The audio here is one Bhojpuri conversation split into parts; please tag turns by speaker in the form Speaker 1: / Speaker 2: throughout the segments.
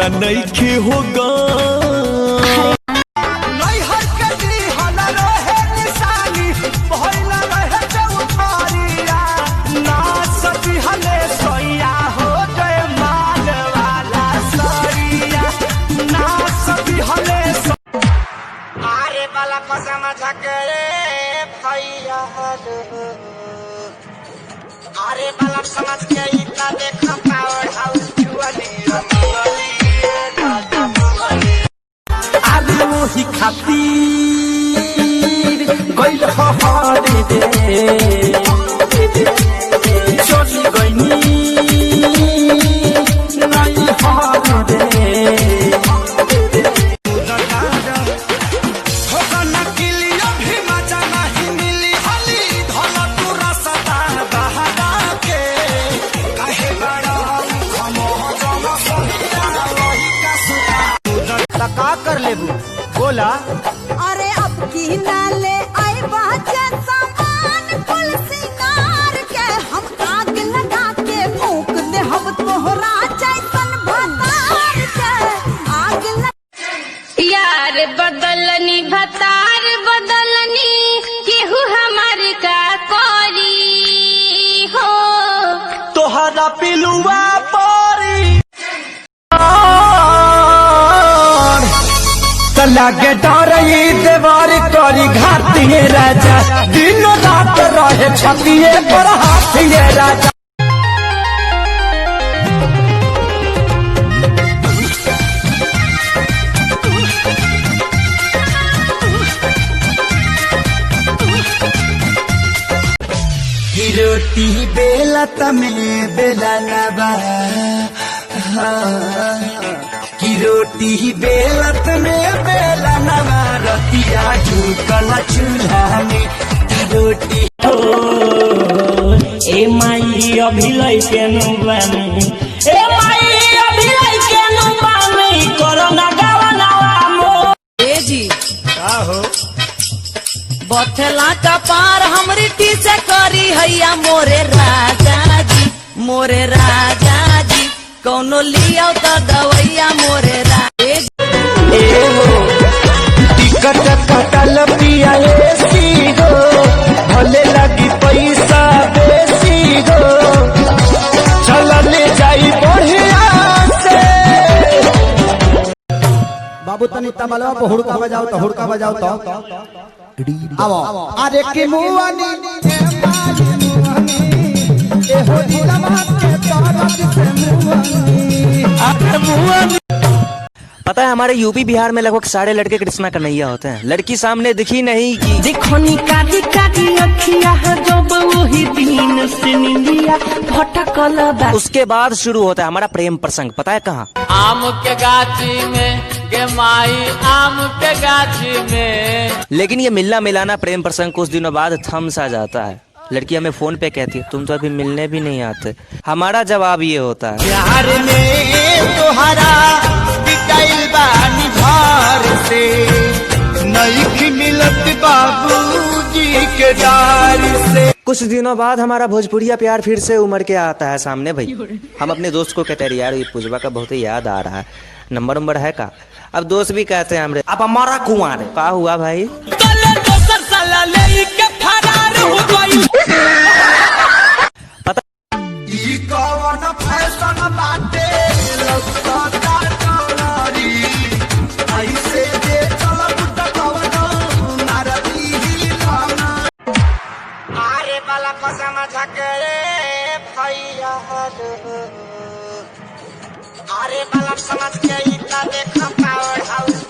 Speaker 1: हमरा नइखे होगा
Speaker 2: अरे बालक समझ के इतना देखा पावर हाउस
Speaker 1: अरे वही खातिर गइल हरे रे चली गइनी नहीं हरे रे
Speaker 3: का कर लेबू बोला।
Speaker 4: अरे अब की नाले आई बाजे सामान कुल सिंगार के हम आग लगा के फूंक दे हम तोहरा जैसन भतार के आग
Speaker 5: यार बदलनी भतार बदलनी केहू हमार का करी हो
Speaker 1: तोहरा पिलुआ लागे डरई देवर करी घातिए राजा दिन रात रहे छतिए पर हाथिए राजा रोटी बेला तमे बेला नबा की रोटी बेलत में बेला नवा रतिया झुकल चूल्हा में रोटी ए माई अभिलय के नुबानी ए माई अभिलय के नुबानी कोरोना गावनावा मो
Speaker 6: ए जी
Speaker 3: का हो
Speaker 6: बथेला का पार हमरी टी से करी हैया मोरे राजा जी कौनो लिया तो दवैया मोरे राजा
Speaker 1: टिकट कटल पिया एसी गो भले लगी पैसा बेसी गो चलने जाई बढ़िया से
Speaker 3: बाबू तनी तबलवा पे हुड़का बजाओ तो आओ अरे की मुआनी
Speaker 7: पता है हमारे यूपी बिहार में लगभग सारे लड़के कृष्णा कन्हैया होते हैं। लड़की सामने दिखी नहीं की
Speaker 6: देखनी काटी काटी अखिया जब वही दिन से निंदिया भटकल बा
Speaker 7: उसके बाद शुरू होता है हमारा प्रेम प्रसंग। पता है कहाँ?
Speaker 8: आम के गाछी में के माई आम के गाछी में।
Speaker 7: लेकिन ये मिलना मिलाना प्रेम प्रसंग कुछ दिनों बाद थम सा जाता है। लड़की हमें फोन पे कहती है तुम तो अभी मिलने भी नहीं आते। हमारा जवाब ये होता है
Speaker 1: प्यार में तोहरा बिटाइल बानी भार से नहीं मिलत बाबूजी के डार से।
Speaker 7: कुछ दिनों बाद हमारा भोजपुरिया प्यार फिर से उमड़ के आता है सामने। भाई हम अपने दोस्त को कहते हैं यार ये पुजवा का बहुत ही याद आ रहा है, नंबर है का? अब दोस्त भी कहते हैं हमरे अब हमारा कुंवार का हुआ भाई पता
Speaker 2: अरे बाला समझ के भैया अरे बालक समझ के इतना देखा पावर हाउस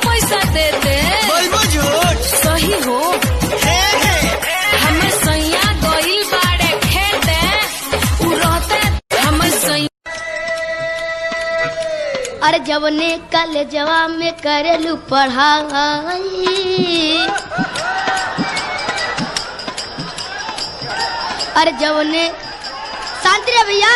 Speaker 5: पैसा देते सही हो हमें सैया गइल बाड़े खेते उ रहते हमें सैया।
Speaker 9: अरे जवने कॉलेजवा में करेलू पढ़ाई अरे जवने शांति रे भैया